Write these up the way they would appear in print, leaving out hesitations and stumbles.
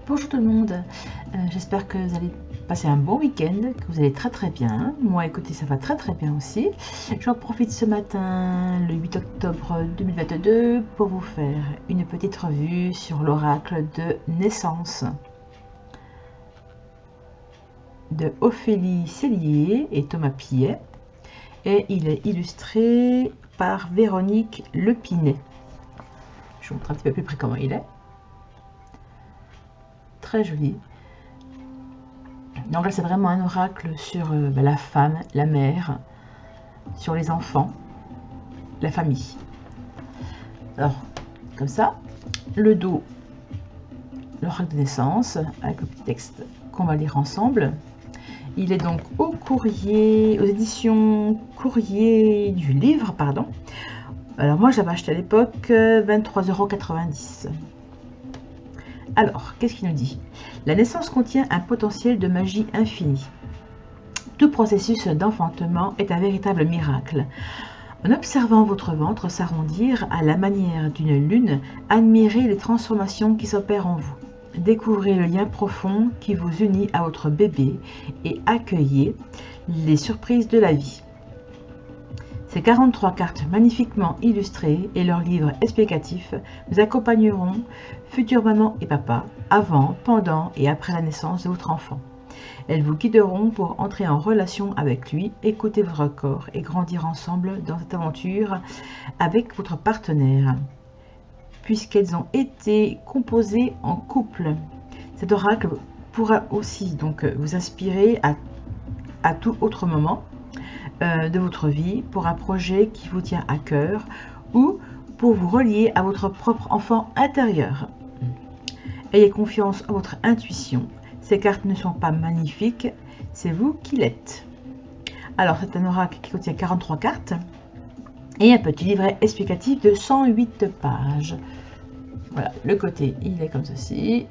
Bonjour tout le monde, j'espère que vous allez passer un bon week-end, que vous allez très bien. Moi écoutez, ça va très bien aussi. J'en profite ce matin, le 8 octobre 2022, pour vous faire une petite revue sur l'oracle de naissance de Ophélie Cellier et Thomas Pillet, et il est illustré par Véronique Lepinet. Je vous montre un petit peu plus près comment il est. Très joli. Donc là c'est vraiment un oracle sur la femme, la mère, sur les enfants, la famille. Alors comme ça, le dos, l'oracle de naissance avec le petit texte qu'on va lire ensemble. Il est donc au courrier, aux éditions Courrier du Livre, pardon. Alors moi j'avais acheté à l'époque 23,90 €. Alors, qu'est-ce qu'il nous dit? La naissance contient un potentiel de magie infinie. Tout processus d'enfantement est un véritable miracle. En observant votre ventre s'arrondir à la manière d'une lune, admirez les transformations qui s'opèrent en vous. Découvrez le lien profond qui vous unit à votre bébé et accueillez les surprises de la vie. Ces 43 cartes magnifiquement illustrées et leurs livres explicatifs vous accompagneront, futurs maman et papa, avant, pendant et après la naissance de votre enfant. Elles vous guideront pour entrer en relation avec lui, écouter votre corps et grandir ensemble dans cette aventure avec votre partenaire, puisqu'elles ont été composées en couple. Cet oracle pourra aussi donc vous inspirer à tout autre moment de votre vie, pour un projet qui vous tient à cœur ou pour vous relier à votre propre enfant intérieur. Ayez confiance en votre intuition. Ces cartes ne sont pas magnifiques, c'est vous qui l'êtes. Alors c'est un oracle qui contient 43 cartes et un petit livret explicatif de 108 pages. Voilà, le côté il est comme ceci,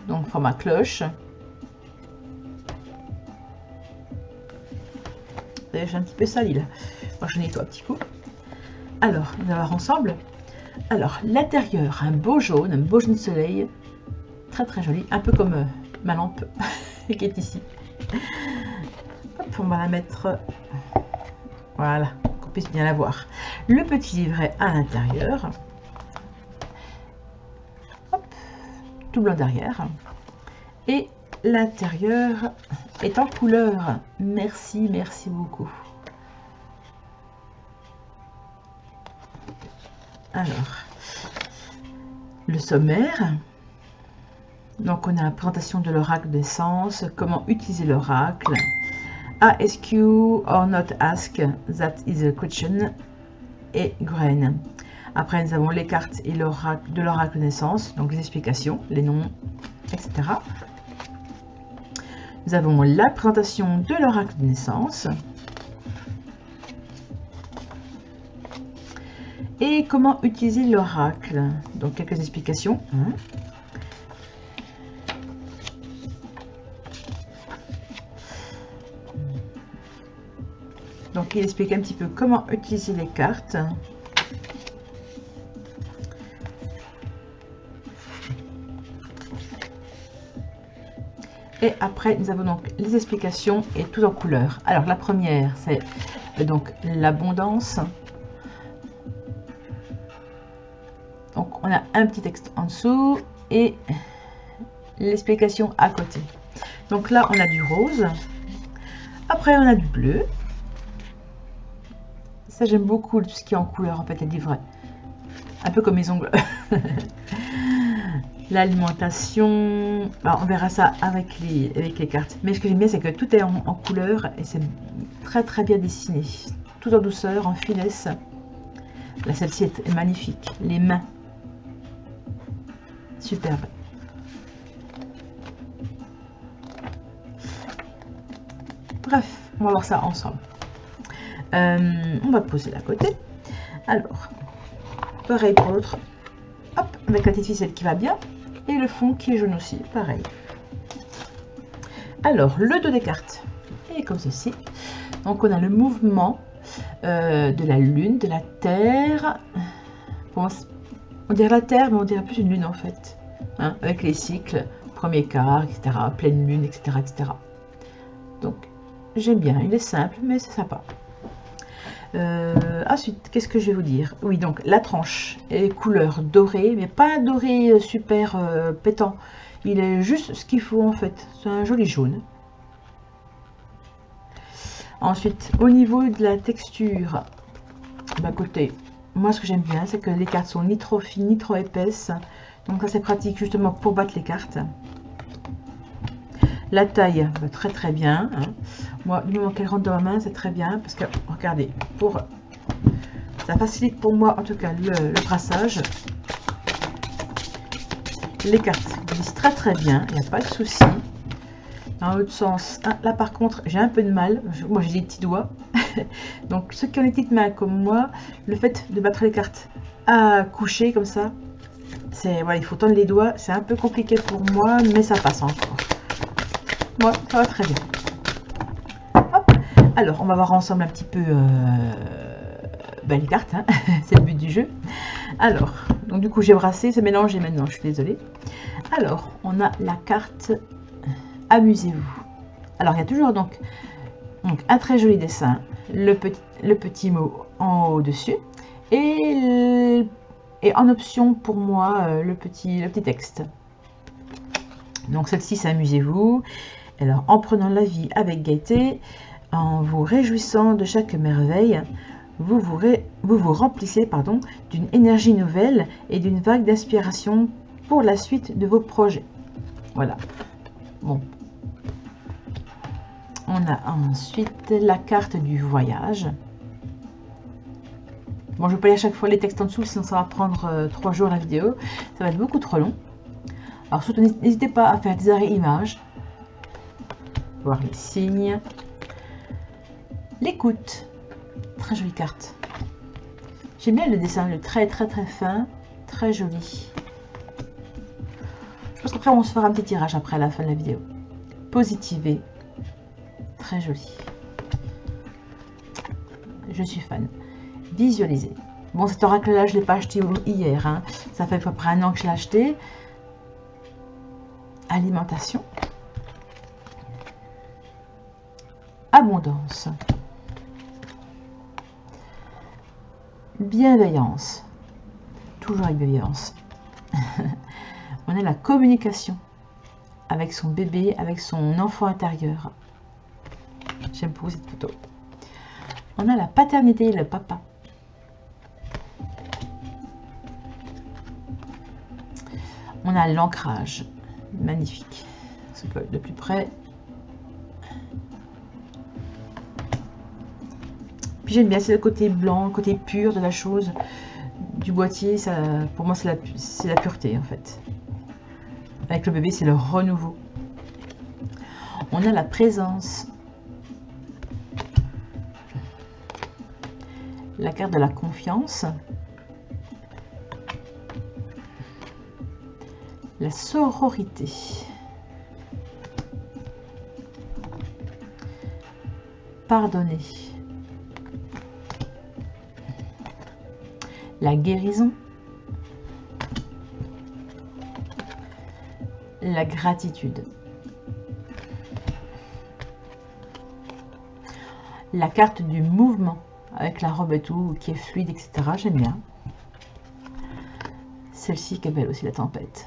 donc format cloche. J'ai un petit peu sali là. Moi je nettoie un petit coup. Alors, on va voir ensemble. Alors, l'intérieur, un beau jaune soleil. Très joli. Un peu comme ma lampe qui est ici. Hop, on va la mettre. Voilà, qu'on puisse bien la voir. Le petit livret à l'intérieur. Hop, tout blanc derrière. Et l'intérieur est en couleur. Merci beaucoup. Alors, le sommaire. Donc, on a la présentation de l'oracle de naissance, comment utiliser l'oracle. Ask you or not ask, that is a question. Et grain. Après, nous avons les cartes et l'oracle de l'oracle de naissance, donc les explications, les noms, etc. Nous avons la présentation de l'oracle de naissance et comment utiliser l'oracle. Donc quelques explications. Donc il explique un petit peu comment utiliser les cartes. Et après, nous avons donc les explications et tout en couleur. Alors, la première, c'est donc l'abondance. Donc, on a un petit texte en dessous et l'explication à côté. Donc là, on a du rose. Après, on a du bleu. Ça, j'aime beaucoup tout ce qui est en couleur, en fait, les livrets. Un peu comme mes ongles. L'alimentation, on verra ça avec les cartes. Mais ce que j'aime bien, c'est que tout est en couleur et c'est très bien dessiné. Tout en douceur, en finesse. Là, celle-ci est magnifique. Les mains. Superbe. Bref, on va voir ça ensemble. On va poser à côté. Alors, pareil pour l'autre. Hop, avec la petite ficelle qui va bien. Et le fond qui est jaune aussi, pareil. Alors, le dos des cartes est comme ceci. Donc, on a le mouvement de la lune, de la terre. Bon, on dirait la terre, mais on dirait plus une lune en fait. hein, avec les cycles, premier quart, etc., pleine lune, etc., etc. Donc, j'aime bien. Il est simple, mais c'est sympa. Ensuite, qu'est-ce que je vais vous dire? Oui, donc la tranche est couleur dorée, mais pas un doré super pétant. Il est juste ce qu'il faut en fait. C'est un joli jaune. Ensuite, au niveau de la texture, bah, côté, moi ce que j'aime bien, c'est que les cartes sont ni trop fines ni trop épaisses. Donc ça c'est pratique justement pour battre les cartes. La taille, bah, très très bien. Hein. Moi, du moment qu'elle rentre dans ma main, c'est très bien. Parce que, regardez, ça facilite pour moi en tout cas le brassage. Les cartes glissent très très bien, il n'y a pas de souci. Dans l'autre sens, hein, là par contre, j'ai un peu de mal. Moi j'ai des petits doigts. Donc ceux qui ont des petites mains comme moi, le fait de battre les cartes à coucher comme ça, c'est voilà, il faut tendre les doigts. C'est un peu compliqué pour moi, mais ça passe encore. Moi, ça va très bien. Hop. Alors, on va voir ensemble un petit peu les cartes. Hein. C'est le but du jeu. Alors, donc du coup, j'ai brassé, c'est mélangé maintenant. Je suis désolée. Alors, on a la carte Amusez-vous. Alors, il y a toujours donc un très joli dessin, le petit mot en haut dessus, et en option pour moi le petit texte. Donc celle-ci, c'est Amusez-vous. Alors, en prenant la vie avec gaieté, en vous réjouissant de chaque merveille, vous vous remplissez d'une énergie nouvelle et d'une vague d'inspiration pour la suite de vos projets. Voilà. Bon. On a ensuite la carte du voyage. Bon, je ne vais pas lire à chaque fois les textes en dessous, sinon ça va prendre 3 jours la vidéo. Ça va être beaucoup trop long. Alors surtout, n'hésitez pas à faire des arrêts images. Voir les signes. L'écoute. Très jolie carte. J'aime bien le dessin, le trait très fin. Très joli. Je pense qu'après on se fera un petit tirage après à la fin de la vidéo. Positiver. Très joli. Je suis fan. Visualiser. Bon, cet oracle là, je ne l'ai pas acheté hier. Hein. Ça fait à peu près 1 an que je l'ai acheté. Alimentation. Abondance. Bienveillance. Toujours avec bienveillance. On a la communication avec son bébé, avec son enfant intérieur. J'aime beaucoup cette photo. On a la paternité et le papa. On a l'ancrage. Magnifique. De plus près. Puis j'aime bien, c'est le côté blanc, le côté pur de la chose. Du boîtier, ça, pour moi, c'est la pureté en fait. Avec le bébé, c'est le renouveau. On a la présence. La carte de la confiance. La sororité. Pardonner. La guérison. La gratitude. La carte du mouvement avec la robe et tout qui est fluide, etc. J'aime bien. Celle-ci qui est belle aussi, la tempête.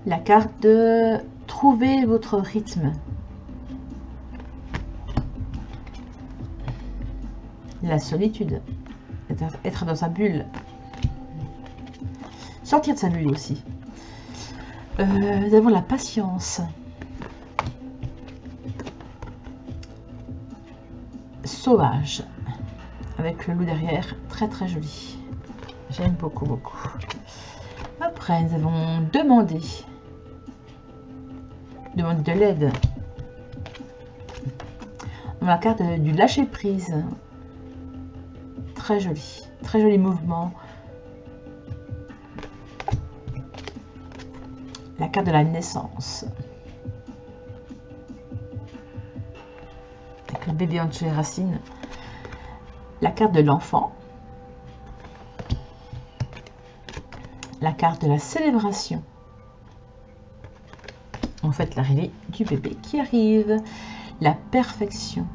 La carte de trouver votre rythme. La solitude. Être dans sa bulle. Sortir de sa bulle aussi. Nous avons la patience. Sauvage. Avec le loup derrière. Très très joli. J'aime beaucoup beaucoup. Après, nous avons demandé. Demander de l'aide. On a la carte du lâcher prise. Très joli mouvement. La carte de la naissance. Avec le bébé entre les racines. La carte de l'enfant. la carte de la célébration. En fait, l'arrivée du bébé qui arrive. La perfection.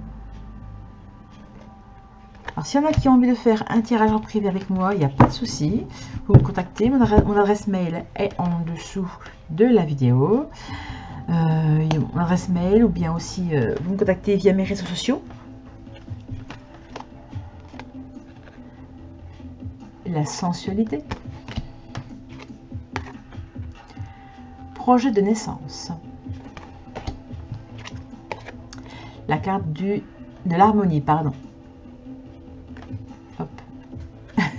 Alors, s'il y en a qui ont envie de faire un tirage en privé avec moi, il n'y a pas de souci. Vous me contactez. Mon adresse mail est en dessous de la vidéo. Mon adresse mail, ou bien aussi vous me contactez via mes réseaux sociaux. La sensualité. Projet de naissance. La carte de l'harmonie, pardon. Hop.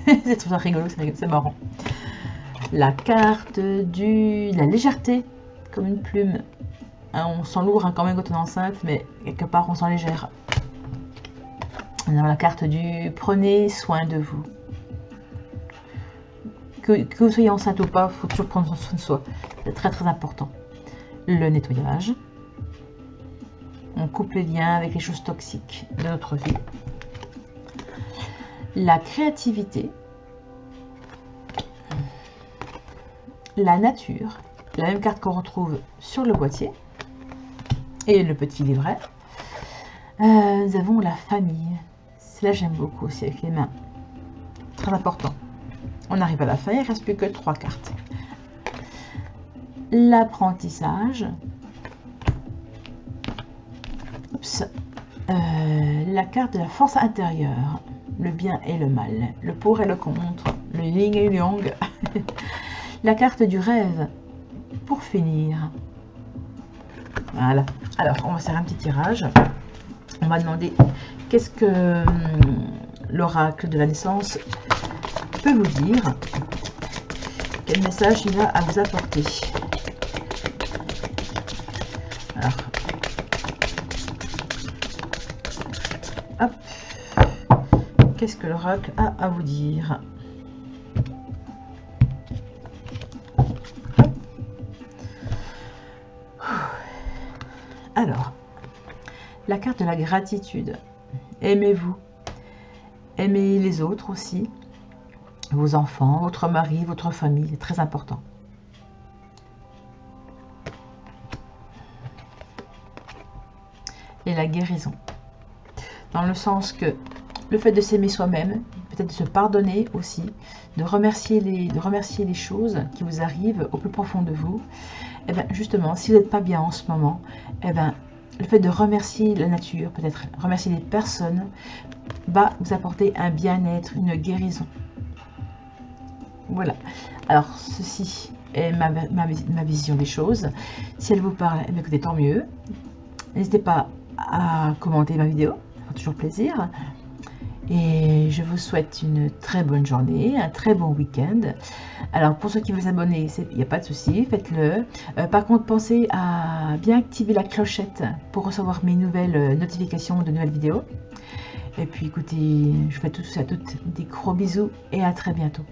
C'est trop rigolo, c'est marrant. La carte de la légèreté, comme une plume. Hein, on sent lourd hein, quand même quand on est enceinte, mais quelque part on sent légère. On a la carte du prenez soin de vous. Que vous soyez enceinte ou pas, il faut toujours prendre soin de soi. C'est très très important. Le nettoyage. On coupe les liens avec les choses toxiques de notre vie. La créativité. La nature. La même carte qu'on retrouve sur le boîtier. Et le petit livret. Nous avons la famille. Celle-là j'aime beaucoup aussi avec les mains. Très important. On arrive à la fin, il ne reste plus que 3 cartes. L'apprentissage. La carte de la force intérieure. Le bien et le mal. Le pour et le contre. Le yin et le yang. La carte du rêve. Pour finir. Voilà. Alors, on va faire un petit tirage. On va demander qu'est-ce que l'oracle de la naissance peut vous dire. Quel message il a à vous apporter. Alors, hop. Qu'est-ce que l'oracle a à vous dire? Alors, la carte de la gratitude. Aimez-vous. Aimez les autres aussi. Vos enfants, votre mari, votre famille, c'est très important. Et la guérison. Dans le sens que le fait de s'aimer soi-même, peut-être de se pardonner aussi, de remercier les choses qui vous arrivent au plus profond de vous. Et bien justement, si vous n'êtes pas bien en ce moment, et bien le fait de remercier la nature, peut-être remercier les personnes, va vous apporter un bien-être, une guérison. Voilà. Alors, ceci est ma vision des choses. Si elle vous parle, eh bien, écoutez, tant mieux. N'hésitez pas à commenter ma vidéo, ça fait toujours plaisir. Et je vous souhaite une très bonne journée, un très bon week-end. Alors, pour ceux qui veulent s'abonner, il n'y a pas de souci, faites-le. Par contre, pensez à bien activer la clochette pour recevoir mes nouvelles notifications de nouvelles vidéos. Et puis, écoutez, je vous fais à toutes des gros bisous et à très bientôt.